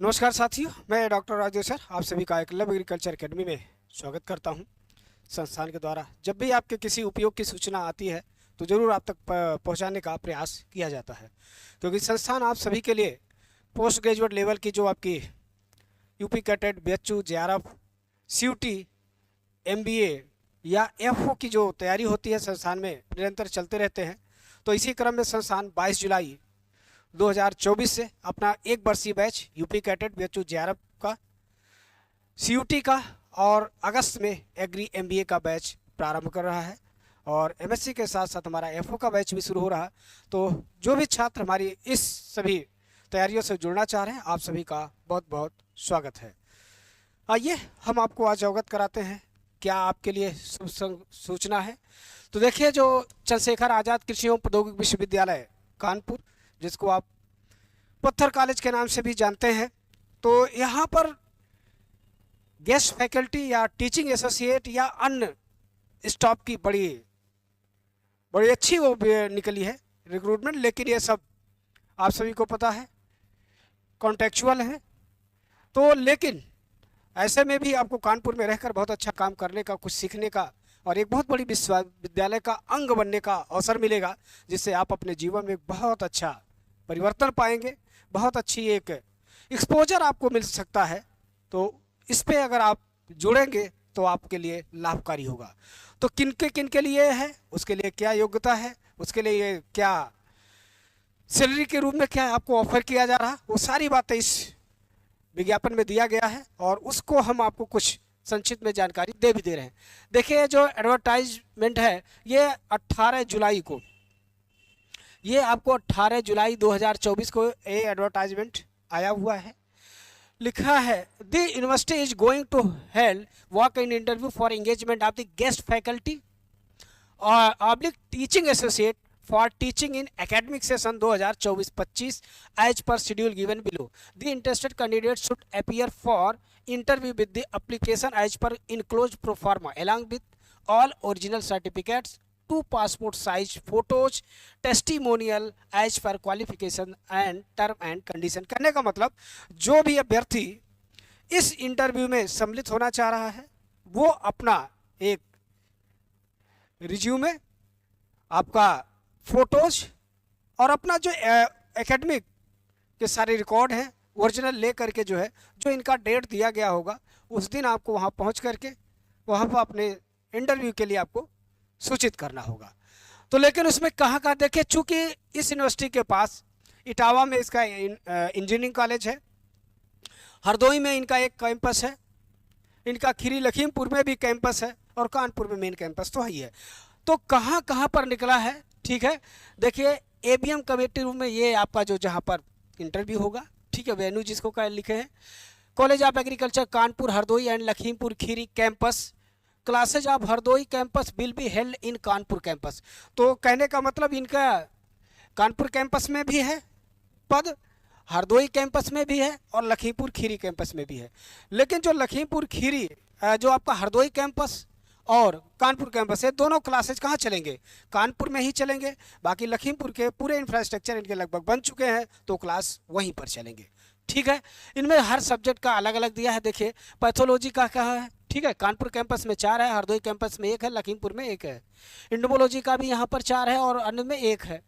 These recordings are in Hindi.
नमस्कार साथियों, मैं डॉक्टर राजेश सर आप सभी का एकलव्य एग्रीकल्चर एकेडमी में स्वागत करता हूं। संस्थान के द्वारा जब भी आपके किसी उपयोग की सूचना आती है तो ज़रूर आप तक पहुंचाने का प्रयास किया जाता है, क्योंकि संस्थान आप सभी के लिए पोस्ट ग्रेजुएट लेवल की जो आपकी UP CATET, BHU, JRF, CUT, MBA या एफओ की जो तैयारी होती है संस्थान में निरंतर चलते रहते हैं। तो इसी क्रम में संस्थान 22 जुलाई 2024 से अपना एक वर्षीय batch UP CATET, BHU, JRF का, सीयूटी का और अगस्त में एग्री एमबीए का बैच प्रारंभ कर रहा है और एमएससी के साथ साथ हमारा एफओ का बैच भी शुरू हो रहा है। तो जो भी छात्र हमारी इस सभी तैयारियों से जुड़ना चाह रहे हैं, आप सभी का बहुत बहुत स्वागत है। आइए हम आपको आज अवगत कराते हैं क्या आपके लिए सूचना है। तो देखिए, जो चंद्रशेखर आज़ाद कृषि एवं प्रौद्योगिकी विश्वविद्यालय कानपुर, जिसको आप पत्थर कॉलेज के नाम से भी जानते हैं, तो यहाँ पर गेस्ट फैकल्टी या टीचिंग एसोसिएट या अन्य स्टाफ की बड़ी अच्छी वो निकली है रिक्रूटमेंट। लेकिन ये सब आप सभी को पता है कॉन्टेक्चुअल है। तो लेकिन ऐसे में भी आपको कानपुर में रहकर बहुत अच्छा काम करने का, कुछ सीखने का और एक बहुत बड़ी विश्वविद्यालय का अंग बनने का अवसर मिलेगा, जिससे आप अपने जीवन में बहुत अच्छा परिवर्तन पाएंगे, बहुत अच्छी एक एक्सपोजर आपको मिल सकता है। तो इस पे अगर आप जुड़ेंगे तो आपके लिए लाभकारी होगा। तो किन के लिए है, उसके लिए क्या योग्यता है, उसके लिए क्या सैलरी के रूप में क्या आपको ऑफर किया जा रहा, वो सारी बातें इस विज्ञापन में दिया गया है और उसको हम आपको कुछ संक्षिप्त में जानकारी दे भी दे रहे हैं। देखिए, जो एडवर्टाइजमेंट है ये 18 जुलाई को, ये आपको 18 जुलाई 2024 को ये एडवर्टाइजमेंट आया हुआ है। लिखा है, the university is going to held walk in interview for engagement of the guest faculty और oblique teaching associate for teaching in academic session 2024-25 as per schedule given below. The interested candidates should appear for interview with the application as per enclosed pro forma along with all original certificates, 2 passport size photos, testimonial as per qualification and term and condition। कहने का मतलब, जो भी अभ्यर्थी इस इंटरव्यू में सम्मिलित होना चाह रहा है वो अपना एक रिज्यूमे, आपका फोटोज और अपना जो एकेडमिक के सारे रिकॉर्ड हैं ओरिजिनल ले करके जो है, जो इनका डेट दिया गया होगा उस दिन आपको वहां पहुंच करके वहां पर अपने इंटरव्यू के लिए आपको सूचित करना होगा। तो लेकिन उसमें कहाँ देखिए, चूंकि इस यूनिवर्सिटी के पास इटावा में इसका इंजीनियरिंग कॉलेज है, हरदोई में इनका एक कैंपस है, इनका खीरी लखीमपुर में भी कैंपस है और कानपुर में मेन कैंपस तो ही है। तो कहाँ पर निकला है, ठीक है। देखिए, एबीएम कमेटी रूम में ये आपका जो जहाँ पर इंटरव्यू होगा, ठीक है, वेन्यू जिसको क्या लिखे हैं, college of agriculture Kanpur Hardoi and Lakhimpur Kheri campus. Classes of Hardoi campus will be held in Kanpur campus. तो कहने का मतलब इनका कानपुर कैंपस में भी है पद, हरदोई कैंपस में भी है और लखीमपुर खीरी कैंपस में भी है। लेकिन जो लखीमपुर खीरी, जो आपका हरदोई कैंपस और कानपुर कैंपस है, दोनों क्लासेज कहाँ चलेंगे, कानपुर में ही चलेंगे। बाकी लखीमपुर के पूरे इंफ्रास्ट्रक्चर इनके लगभग बन चुके हैं तो क्लास वहीं पर चलेंगे, ठीक है। इनमें हर सब्जेक्ट का अलग अलग दिया है। देखिए, पैथोलॉजी का क्या है, ठीक है, कानपुर कैंपस में 4 है, हरदोई कैंपस में 1 है, लखीमपुर में 1 है। इंडोमोलॉजी का भी यहाँ पर 4 है और अन्य में 1 है।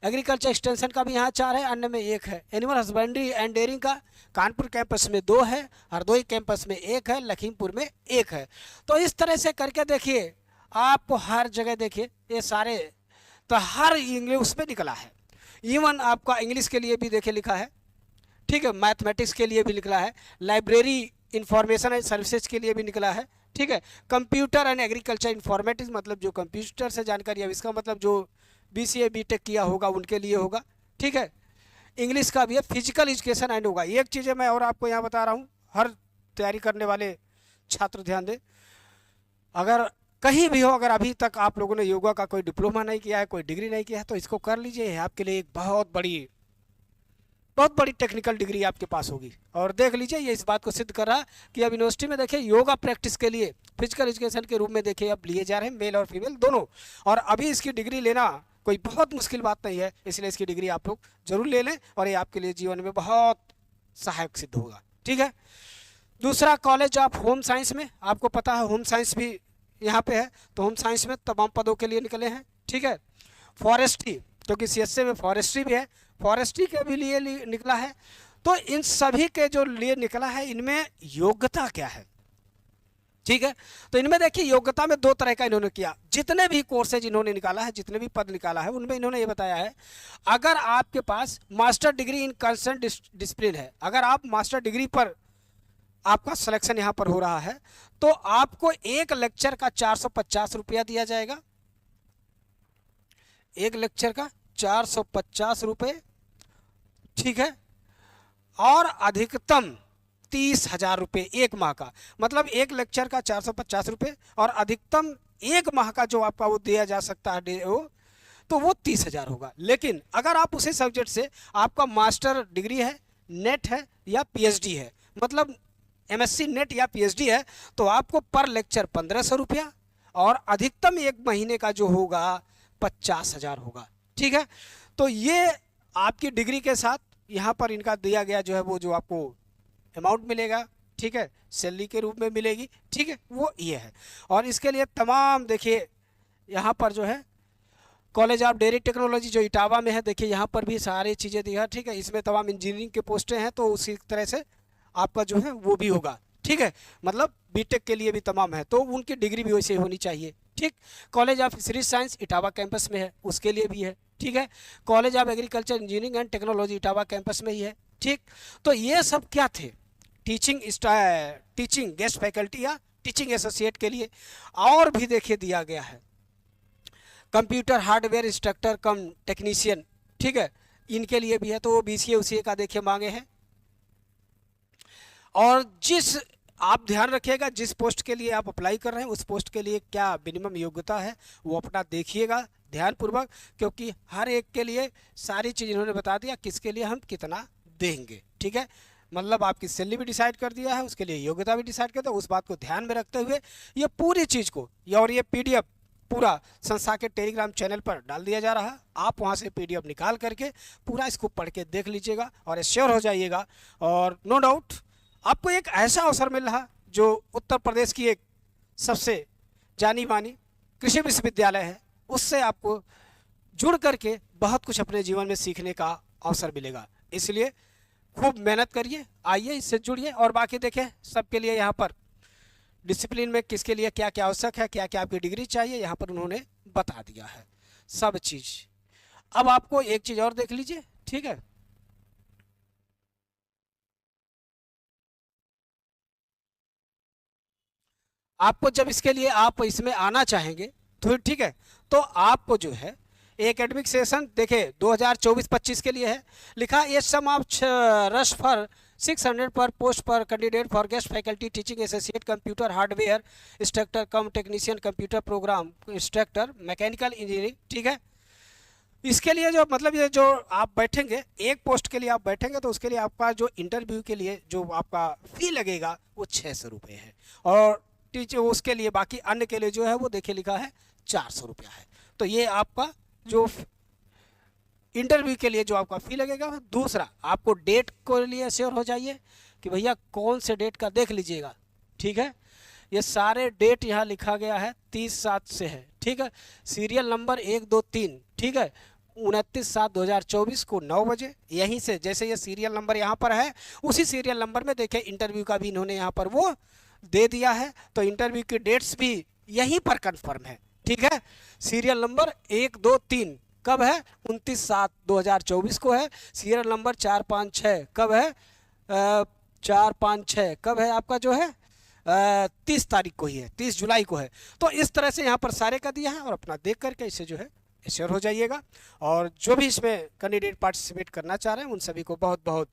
एग्रीकल्चर एक्सटेंशन का भी यहाँ 4 है, अन्य में 1 है। एनिमल हस्बेंड्री एंड डेयरिंग का कानपुर कैंपस में 2 है, हरदोई कैंपस में 1 है, लखीमपुर में 1 है। तो इस तरह से करके देखिए, आपको हर जगह देखिए ये सारे, तो हर इंग्लिश उसमें निकला है। इवन आपका इंग्लिश के लिए भी देखिए लिखा है, ठीक है, मैथमेटिक्स के लिए भी निकला है, लाइब्रेरी इंफॉर्मेशन एंड सर्विसेज के लिए भी निकला है, ठीक है, कंप्यूटर एंड एग्रीकल्चर इंफॉर्मेटिक्स मतलब जो कंप्यूटर से जानकारी है, इसका मतलब जो बीसीए बीटेक किया होगा उनके लिए होगा, ठीक है। इंग्लिश का भी है, फिजिकल एजुकेशन एंड होगा। एक चीज़ है मैं और आपको यहाँ बता रहा हूँ, हर तैयारी करने वाले छात्र ध्यान दें, अगर कहीं भी हो, अगर अभी तक आप लोगों ने योगा का कोई डिप्लोमा नहीं किया है, कोई डिग्री नहीं किया है, तो इसको कर लीजिए। आपके लिए एक बहुत बड़ी टेक्निकल डिग्री आपके पास होगी। और देख लीजिए, ये इस बात को सिद्ध कर रहा है कि अब यूनिवर्सिटी में देखिए योगा प्रैक्टिस के लिए फिजिकल एजुकेशन के रूप में देखिए अब लिए जा रहे हैं मेल और फीमेल दोनों। और अभी इसकी डिग्री लेना कोई बहुत मुश्किल बात नहीं है, इसलिए इसकी डिग्री आप लोग जरूर ले लें और ये आपके लिए जीवन में बहुत सहायक सिद्ध होगा। ठीक है। दूसरा कॉलेज ऑफ होम साइंस में, आपको पता है होम साइंस भी यहाँ पे है, तो होम साइंस में तमाम पदों के लिए निकले हैं। ठीक है। फॉरेस्ट्री, क्योंकि सीएसए में फॉरेस्ट्री भी है, फॉरेस्ट्री के भी लिए निकला है। तो इन सभी के जो लिए निकला है, इनमें योग्यता क्या है? ठीक है। तो इनमें देखिए योग्यता में दो तरह का इन्होंने किया। जितने भी कोर्सेज इन्होंने निकाला है, जितने भी पद निकाला है, उनमें इन्होंने ये बताया है, अगर आपके पास master degree in concern discipline है, अगर आप मास्टर डिग्री पर आपका सिलेक्शन यहाँ पर हो रहा है, तो आपको एक लेक्चर का 450 रुपया दिया जाएगा। एक लेक्चर का 450 रुपये। ठीक है। और अधिकतम 30,000 रुपये एक माह का, मतलब एक लेक्चर का 450 रुपये और अधिकतम एक माह का जो आपका वो दिया जा सकता है वो, तो वो 30,000 होगा। लेकिन अगर आप उसी सब्जेक्ट से आपका मास्टर डिग्री है, नेट है या पीएचडी है, मतलब एमएससी नेट या पीएचडी है, तो आपको पर लेक्चर 1500 रुपया और अधिकतम एक महीने का जो होगा 50,000 होगा। ठीक है। तो ये आपकी डिग्री के साथ यहाँ पर इनका दिया गया जो है वो जो आपको अमाउंट मिलेगा, ठीक है, सैलरी के रूप में मिलेगी। ठीक है, वो ये है। और इसके लिए तमाम देखिए यहाँ पर जो है कॉलेज ऑफ डेयरी टेक्नोलॉजी जो इटावा में है, देखिए यहाँ पर भी सारी चीज़ें दी है। ठीक है। इसमें तमाम इंजीनियरिंग के पोस्टें हैं, तो उसी तरह से आपका जो है वो भी होगा। ठीक है। मतलब बीटेक के लिए भी तमाम है, तो उनकी डिग्री भी वैसे होनी चाहिए। ठीक। College of fisheries science Etawah campus में है, उसके लिए भी है। ठीक है। College of agriculture engineering and technology Etawah campus में ही है। ठीक। तो ये सब क्या थे? टीचिंग गेस्ट फैकल्टी या टीचिंग एसोसिएट के लिए। और भी देखिए दिया गया है कंप्यूटर हार्डवेयर इंस्ट्रक्टर कम टेक्नीशियन। ठीक है, इनके लिए भी है, तो वो बीसीए उसीए का देखिए मांगे हैं। और जिस आप ध्यान रखिएगा जिस पोस्ट के लिए आप अप्लाई कर रहे हैं, उस पोस्ट के लिए क्या मिनिमम योग्यता है वो अपना देखिएगा ध्यानपूर्वक, क्योंकि हर एक के लिए सारी चीज़ इन्होंने बता दिया किसके लिए हम कितना देंगे। ठीक है। मतलब आपकी सैलरी भी डिसाइड कर दिया है, उसके लिए योग्यता भी डिसाइड कर दिया। उस बात को ध्यान में रखते हुए ये पूरी चीज़ को और ये पीडीएफ पूरा संस्था के टेलीग्राम चैनल पर डाल दिया जा रहा है। आप वहां से पीडीएफ निकाल करके पूरा इसको पढ़ के देख लीजिएगा और श्योर हो जाइएगा। और नो डाउट आपको एक ऐसा अवसर मिल रहा जो उत्तर प्रदेश की एक सबसे जानी मानी कृषि विश्वविद्यालय है, उससे आपको जुड़ करके बहुत कुछ अपने जीवन में सीखने का अवसर मिलेगा। इसलिए खूब मेहनत करिए, आइए इससे जुड़िए। और बाकी देखें सबके लिए यहाँ पर डिसिप्लिन में किसके लिए क्या क्या आवश्यक है, क्या क्या आपकी डिग्री चाहिए, यहाँ पर उन्होंने बता दिया है सब चीज़। अब आपको एक चीज़ और देख लीजिए। ठीक है। आपको जब इसके लिए आप इसमें आना चाहेंगे तो ठीक है, तो आपको जो है एकेडमिक सेशन देखे 2024-25 के लिए है लिखा, ये सम ऑफ रश फॉर 600 पर पोस्ट पर candidate for guest faculty teaching associate computer hardware instructor come technician computer program instructor mechanical engineering. ठीक है। इसके लिए जो मतलब ये जो आप बैठेंगे एक पोस्ट के लिए आप बैठेंगे, तो उसके लिए आपका जो इंटरव्यू के लिए जो आपका फ़ी लगेगा वो 600 रुपये है। और टीचर उसके लिए बाकी अन्य के लिए जो है वो देखिए लिखा है 400 रुपया है। तो ये आपका जो इंटरव्यू के लिए जो आपका फ़ी लगेगा। दूसरा आपको डेट के लिए श्योर हो जाइए कि भैया कौन से डेट का देख लीजिएगा। ठीक है। ये सारे डेट यहाँ लिखा गया है 30/7 से है। ठीक है। Serial number 1 2 3। ठीक है। 29/7/2024 को 9 बजे यहीं से जैसे ये सीरियल नंबर यहाँ पर है उसी सीरियल नंबर में देखिए इंटरव्यू का भी इन्होंने यहाँ पर वो दे दिया है। तो इंटरव्यू की डेट्स भी यहीं पर कन्फर्म है। ठीक है। सीरियल नंबर 1 2 3 कब है? 29/7/2024 को है। सीरियल नंबर 4 5 6 कब है? 4 5 6 कब है आपका जो है 30 तारीख को ही है, 30 जुलाई को है। तो इस तरह से यहाँ पर सारे का दिया है और अपना देख करके इसे जो है श्योर हो जाइएगा। और जो भी इसमें कैंडिडेट पार्टिसिपेट करना चाह रहे हैं उन सभी को बहुत बहुत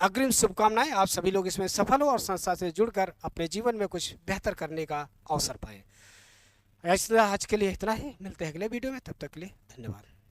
अग्रिम शुभकामनाएं। आप सभी लोग इसमें सफल हो और संस्था से जुड़कर अपने जीवन में कुछ बेहतर करने का अवसर पाएं। ऐसा आज के लिए इतना ही, मिलते हैं अगले वीडियो में, तब तक के लिए धन्यवाद।